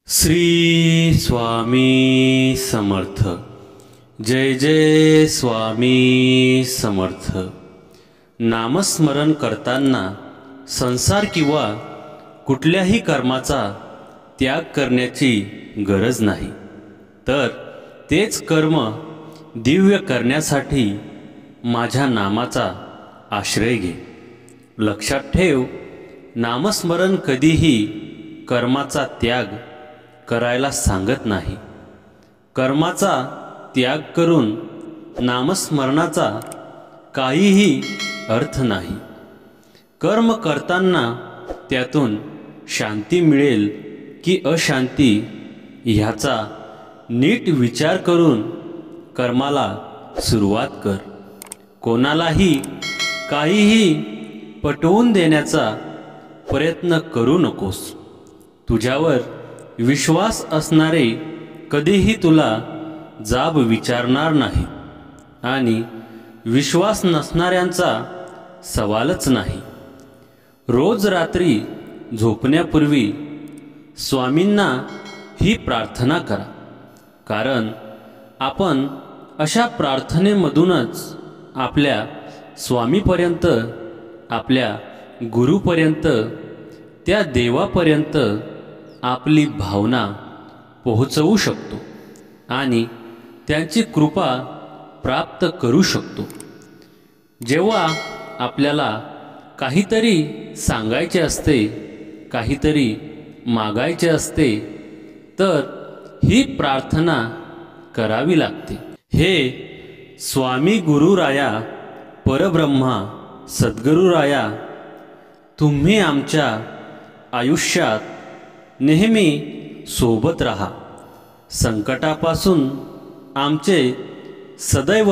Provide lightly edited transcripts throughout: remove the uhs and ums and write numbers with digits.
श्री स्वामी समर्थ। जय जय स्वामी समर्थ। नामस्मरण करताना संसार किंवा कुठल्याही कर्माचा त्याग करण्याची गरज नाही, तर तेच कर्म दिव्य करण्यासाठी माझ्या नामाचा आश्रय घे। लक्षात ठेव, नामस्मरण कधीही कर्माचा त्याग करायला सांगत नाही। कर्माचा त्याग करून नामस्मरणाचा काहीही अर्थ नाही। कर्म करताना त्यातून शांती मिळेल की अशांती ह्याचा नीट विचार करून कर्माला सुरुवात कर। कोणालाही काहीही पटवून देण्याचा प्रयत्न करू नकोस। तुझ्यावर विश्वास असणारे कधीही तुला जाब विचारणार नाही आणि विश्वास नसणाऱ्यांचा सवालच नाही। रोज रात्री झोपण्यापूर्वी स्वामींना ही प्रार्थना करा, कारण आपण अशा प्रार्थनेमधूनच आपल्या स्वामीपर्यंत, आपल्या गुरुपर्यंत, त्या देवापर्यंत आपली भावना पोहोचवू शकतो आणि त्यांची कृपा प्राप्त करू शकतो। जेव्हा आपल्याला काहीतरी सांगायचे असते, काहीतरी मागायचे असते, तर ही प्रार्थना करावी लागते। हे स्वामी गुरुराया, परब्रह्मा सद्गुरुराया, तुम्ही आमच्या आयुष्यात नेहमी सोबत राहा। संकटापासून आमचे सदैव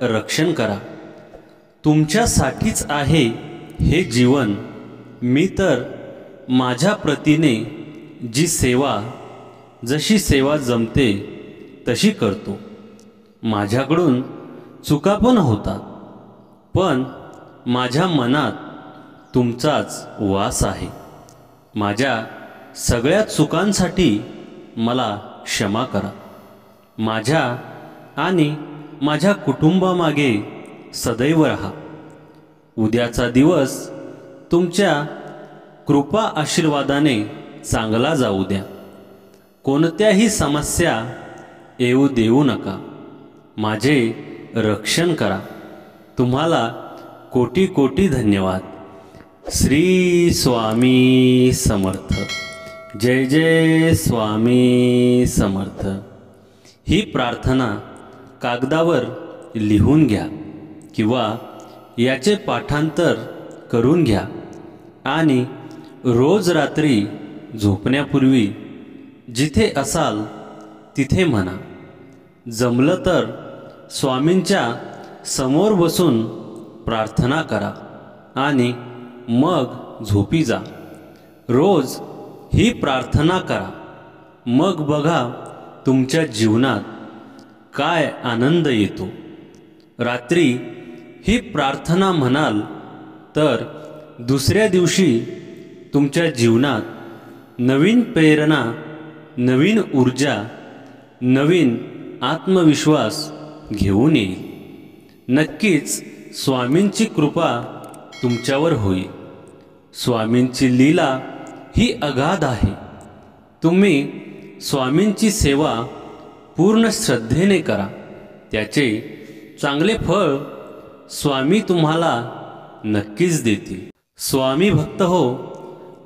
रक्षण करा। तुमच्यासाठीच आहे हे जीवन। मी तर माझ्या प्रतीने जी सेवा, जशी सेवा जमते तशी करतो। माझ्याकडून चुका पण होतात, पण माझ्या मनात तुमचाच वास आहे। माझ्या सगळ्या चुकांसाठी मला क्षमा करा। माझ्या आणि माझ्या कुटुंबामागे सदैव राहा। उद्याचा दिवस तुमच्या कृपा आशीर्वादाने चांगला जाऊ द्या। कोणत्याही समस्या येऊ देऊ नका। माझे रक्षण करा। तुम्हाला कोटी कोटी धन्यवाद। श्री स्वामी समर्थ। जय जय स्वामी समर्थ। ही प्रार्थना कागदावर लिहून घ्या किंवा याचे पाठांतर करून घ्या आणि रोज रात्री झोपण्यापूर्वी जिथे असाल तिथे म्हणा। जमलं तर स्वामींच्या समोर बसून प्रार्थना करा आणि मग झोपी जा। रोज ही प्रार्थना करा, मग बघा तुमच्या जीवनात काय आनंद येतो। रात्री ही प्रार्थना म्हणाल तर दुसऱ्या दिवशी तुमच्या जीवनात नवीन प्रेरणा, नवीन ऊर्जा, नवीन आत्मविश्वास घेऊन येईल। नक्कीच स्वामींची कृपा तुमच्यावर होईल। स्वामींची लीला ही अगाध आहे। तुम्ही स्वामींची सेवा पूर्ण श्रद्धेने करा, त्याचे चांगले फळ स्वामी तुम्हाला नक्कीच देतील। स्वामी भक्त हो,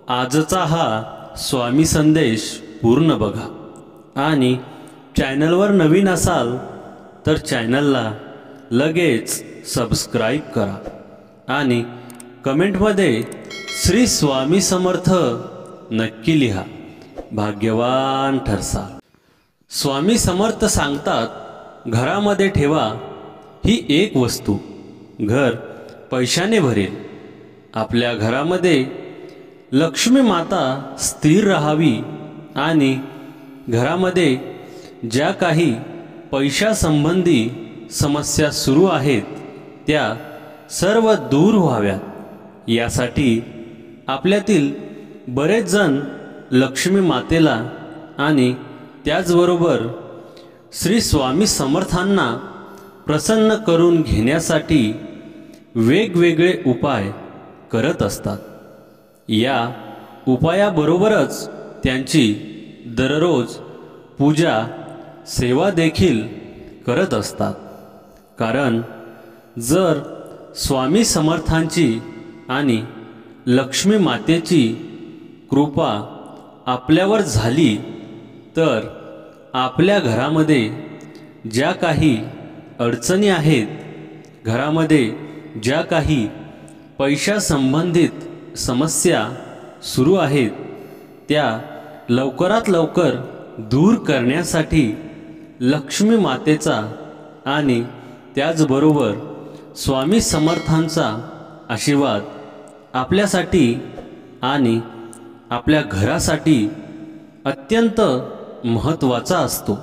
आजचा हा स्वामी संदेश पूर्ण बघा आणि चॅनलवर नवीन असाल तर चॅनलला लगेच सबस्क्राईब करा आणि कमेंटमध्ये श्री स्वामी समर्थ नक्की लिहा। भाग्यवान ठरसाल। स्वामी समर्थ सांगतात, घरामध्ये ठेवा ही एक वस्तू, घर पैशाने भरेल। आपल्या घरामध्ये लक्ष्मी माता स्थिर राहावी आणि घरामध्ये ज्या काही पैशासंबंधी समस्या सुरू आहेत त्या सर्व दूर व्हाव्यात, यासाठी आपल्यातील बरेच जण लक्ष्मी मातेला आणि त्याचबरोबर श्री स्वामी समर्थांना प्रसन्न करून घेण्यासाठी वेगवेगळे उपाय करत असतात। या उपायाबरोबरच त्यांची दररोज पूजा सेवा देखील करत असतात। कारण जर स्वामी समर्थांची आणि लक्ष्मी मातेची कृपा आपल्यावर झाली तर आपल्या घरामध्ये ज्या काही अडचणी आहेत, घरामध्ये ज्या काही पैशासंबंधित समस्या सुरू आहेत, त्या लवकरात लवकर दूर करण्यासाठी लक्ष्मी मातेचा आणि त्याचबरोबर स्वामी समर्थांचा आशीर्वाद आपल्यासाठी आणि आपल्या घरासाठी अत्यंत महत्त्वाचा असतो।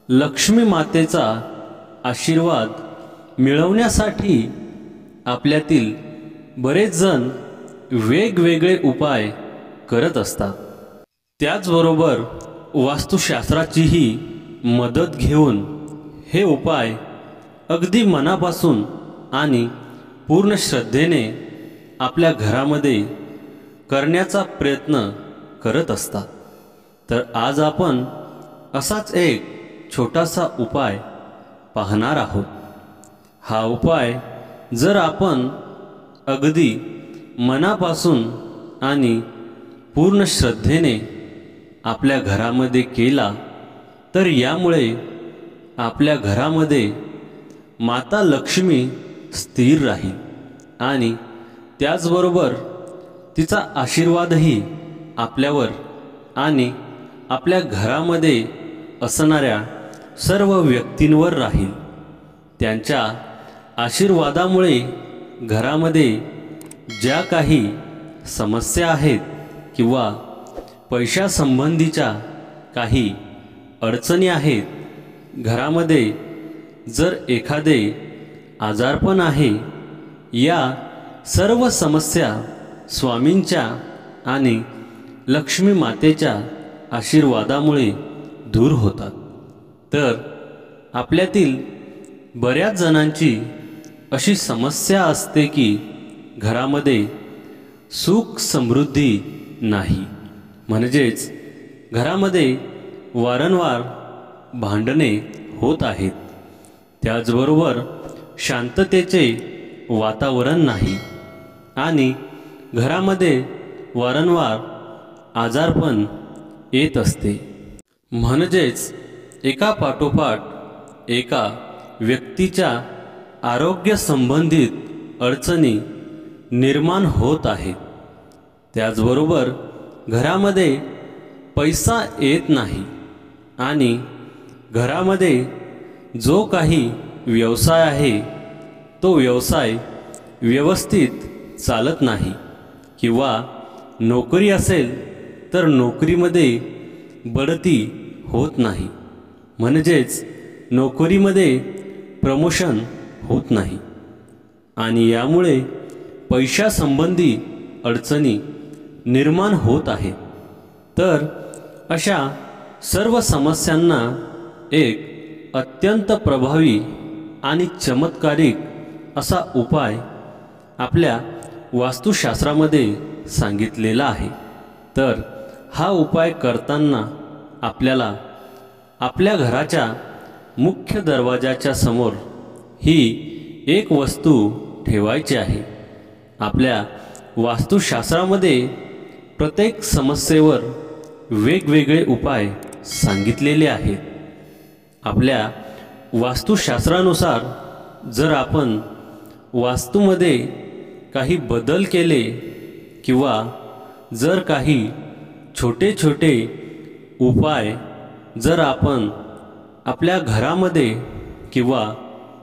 लक्ष्मी मातेचा आशीर्वाद मिळवण्यासाठी आपल्यातील बरेच जण वेगवेगळे उपाय करत असतात। त्याचबरोबर वास्तुशास्त्राचीही मदत घेऊन हे उपाय अगदी मनापासून आणि पूर्ण श्रद्धेने आपल्या घरामध्ये करण्याचा प्रयत्न करत असतात। तर आज आपण असाच एक छोटासा उपाय पाहणार आहोत। हा उपाय जर आपण अगदी मनापासून आणि पूर्ण श्रद्धेने आपल्या घरामध्ये केला तर यामुळे आपल्या घरामध्ये माता लक्ष्मी स्थिर राहील आणि त्याचबरोबर तिचा आशीर्वादही आपल्यावर आणि आपल्या घरामध्ये असणाऱ्या सर्व व्यक्तींवर राहील। त्यांच्या आशीर्वादामुळे घरामध्ये ज्या काही समस्या आहेत किंवा पैशासंबंधीच्या काही अडचणी आहेत, घरामध्ये जर एखादे आजारपण आहे, या सर्व समस्या स्वामींच्या आणि लक्ष्मी मातेच्या आशीर्वादामुळे दूर होतात। तर आपल्यातील बऱ्याच जणांची अशी समस्या असते की घरामध्ये सुख समृद्धी नाही, म्हणजेच घरामध्ये वारंवार भांडणे होत आहेत, त्याचबरोबर शांततेचे वातावरण नाही आणि घरामध्ये वारंवार आजारपण येत असते। म्हणजेच एका पाठोपाठ एका व्यक्तीच्या आरोग्य संबंधित अडचणी निर्माण होत आहेत। त्याचबरोबर घरामध्ये पैसा येत नाही आणि घरामध्ये जो काही व्यवसाय आहे तो व्यवसाय व्यवस्थित चालत नाही किंवा नोकरी असेल तर नोकरीमध्ये बढती होत नाही, म्हणजेच नोकरीमध्ये प्रमोशन होत नाही आणि यामुळे पैशासंबंधी अडचणी निर्माण होत आहेत। तर अशा सर्व समस्यांना एक अत्यंत प्रभावी आणि चमत्कारिक असा उपाय आपल्या वास्तुशास्त्रामध्ये सांगितलेला आहे। तर हा उपाय करताना आपल्याला आपल्या घराच्या मुख्य दरवाजाच्या समोर ही एक वस्तू ठेवायची आहे। आपल्या वास्तुशास्त्रामध्ये प्रत्येक समस्येवर वेगवेगळे उपाय सांगितलेले आहेत। आपल्या वास्तुशास्त्रानुसार जर आपण वास्तूमध्ये काही बदल केले किंवा जर काही छोटे छोटे उपाय जर आपण आपल्या घरामध्ये किंवा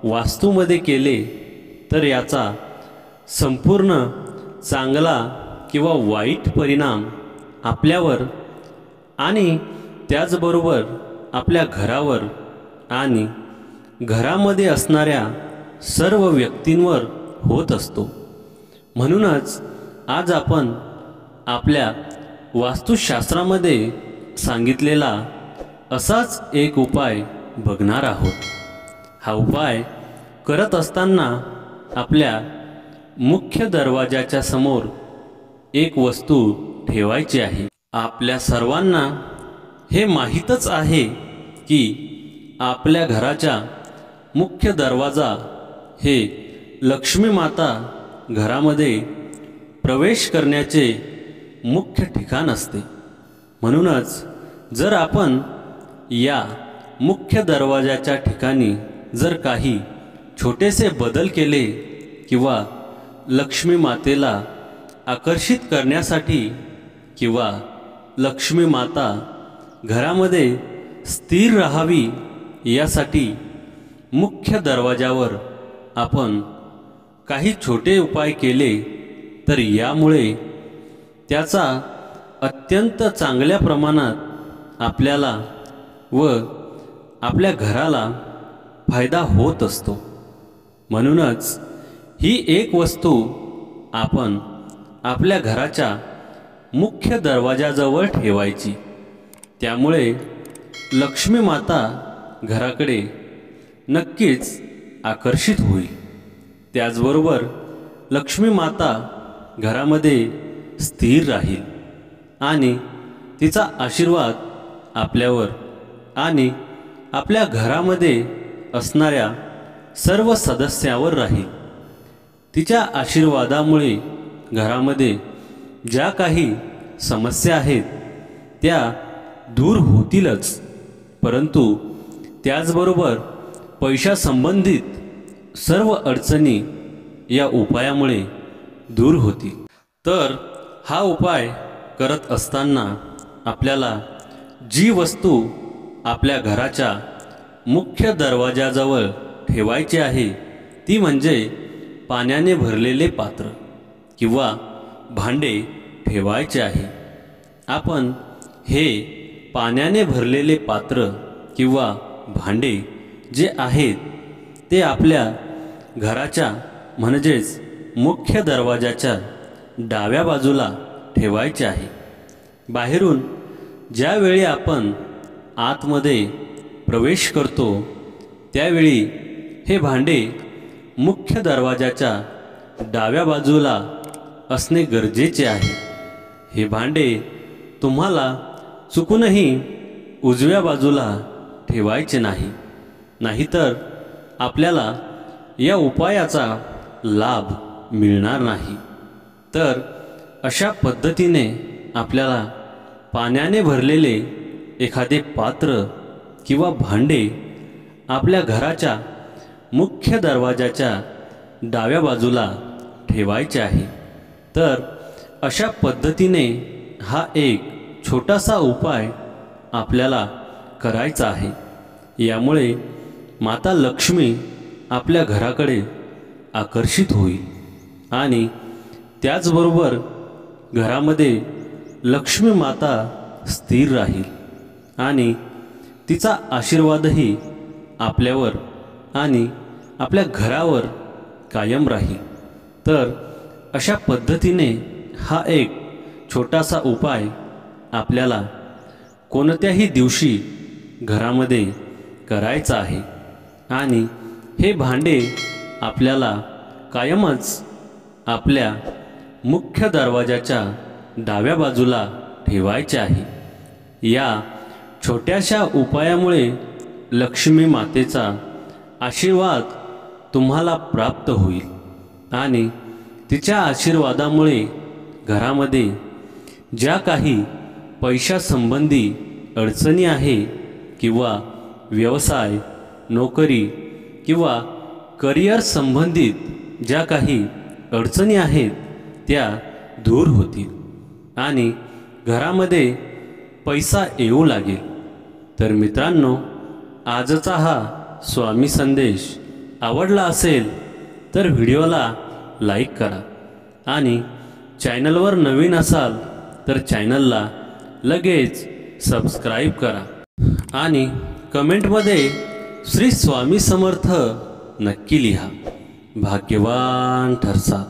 वास्तूमध्ये केले तर याचा संपूर्ण चांगला किंवा वाईट परिणाम आपल्यावर आणि त्याचबरोबर आपल्या घरावर आणि घरामध्ये असणाऱ्या सर्व व्यक्तींवर होत असतो। म्हणूनच आज आपण आपल्या वास्तुशास्त्रामध्ये सांगितलेला असाच एक उपाय बघणार आहोत। हा उपाय करत असताना आपल्या मुख्य दरवाजाच्या समोर एक वस्तू ठेवायची आहे। आपल्या सर्वांना हे माहीतच आहे की आपल्या घराचा मुख्य दरवाजा हे लक्ष्मी माता घरामध्ये प्रवेश करण्याचे मुख्य ठिकाण असते। म्हणूनच जर आपण या मुख्य दरवाजाच्या ठिकाणी जर काही छोटेसे बदल केले किंवा लक्ष्मी मातेला आकर्षित करण्यासाठी किंवा लक्ष्मी माता घरामध्ये स्थिर राहावी यासाठी मुख्य दरवाजावर आपण काही छोटे उपाय केले तर यामुळे त्याचा अत्यंत चांगल्या प्रमाणात आपल्याला व आपल्या घराला फायदा होत असतो। म्हणूनच ही एक वस्तू आपण आपल्या घराच्या मुख्य दरवाजाजवळ ठेवायची। त्यामुळे लक्ष्मी माता घराकडे नक्कीच आकर्षित होईल। त्याचबरोबर लक्ष्मी माता घरामध्ये स्थिर राहील आणि तिचा आशीर्वाद आपल्यावर आणि आपल्या घरामध्ये असणाऱ्या सर्व सदस्यांवर राहील। तिच्या आशीर्वादामुळे घरामध्ये ज्या काही समस्या आहेत त्या दूर होतीलच, परंतु त्याचबरोबर पैशासंबंधित सर्व अडचणी या उपायामुळे दूर होतील। तर हा उपाय करत असताना आपल्याला जी वस्तू आपल्या घराच्या मुख्य दरवाजाजवळ ठेवायची आहे ती म्हणजे पाण्याने भरलेले पात्र किंवा भांडे ठेवायचे आहे। आपण हे पाण्याने भरलेले पात्र किंवा भांडे जे आहेत ते आपल्या घराच्या म्हणजेच मुख्य दरवाजाच्या डाव्या बाजूला ठेवायचे आहे। बाहेरून ज्यावेळी आपण आतमध्ये प्रवेश करतो त्यावेळी हे भांडे मुख्य दरवाजाच्या डाव्या बाजूला असणे गरजेचे आहे। हे भांडे तुम्हाला चुकूनही उजव्या बाजूला ठेवायचे नाही, नाहीतर आपल्याला या उपायाचा लाभ मिळणार नाही। तर अशा पद्धतीने आपल्याला पाण्याने भरलेले एखादे पात्र किंवा भांडे आपल्या घराच्या मुख्य दरवाजाच्या डाव्या बाजूला ठेवायचे आहे। तर अशा पद्धतीने हा एक छोटासा उपाय आपल्याला करायचा आहे। यामुळे माता लक्ष्मी आपल्या घराकडे आकर्षित होईल आणि त्याचबरोबर घरामध्ये लक्ष्मी माता स्थिर राहील आणि तिचा आशीर्वादही आपल्यावर आणि आपल्या घरावर कायम राहील। तर अशा पद्धतीने हा एक छोटासा उपाय आपल्याला कोणत्याही दिवशी घरामध्ये करायचा आहे आणि हे भांडे आपल्याला कायमच आपल्या मुख्य दरवाजाच्या डाव्या बाजूला ठेवायचे आहे। या छोट्याशा उपायामुळे लक्ष्मी मातेचा आशीर्वाद तुम्हाला प्राप्त होईल आणि तिच्या आशीर्वादामुळे घरामध्ये ज्या काही पैशासंबंधी अडचणी आहे किंवा व्यवसाय, नोकरी किंवा करिअर संबंधित ज्या काही अडचणी आहेत त्या दूर होतील आणि घरामध्ये पैसा येऊ लागेल। तर मित्रांनो, आजचा हा स्वामी संदेश आवडला असेल तर व्हिडिओला लाईक करा आणि चॅनलवर नवीन असाल तर चॅनलला लगेच सबस्क्राईब करा आणि कमेंटमध्ये श्री स्वामी समर्थ नक्की लिहा। भाग्यवान ठरसा।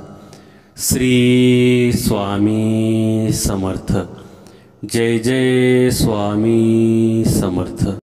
श्री स्वामी समर्थ। जय जय स्वामी समर्थ.